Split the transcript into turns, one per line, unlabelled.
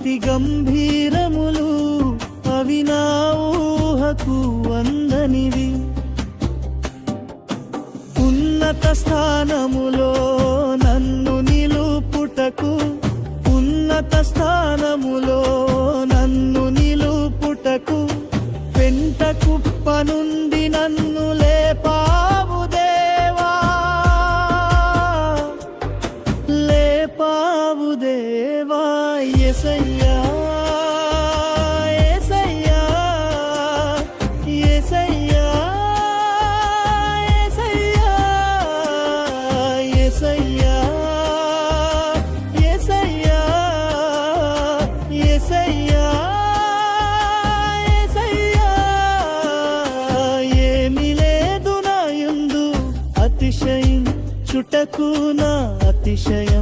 అతి గంభీరములు అవి నా ఊహకు అందనివి. ఉన్నత స్థానములో నన్ను నిలుపుటకు, ఉన్నత స్థానములో నన్ను నిలుపుటకు, పెంట కుప్ప నుండి నన్ను లేపావు దేవా, లేపావు దేవా. యేసయ్యా యేసయ్యా యేసయ్యా యేసయ్యా యేసయ్యా యేసయ్యా యేసయ్యా. ఏమీ లేదు నా యందు అతిశయించుటకు నా అతిశయం.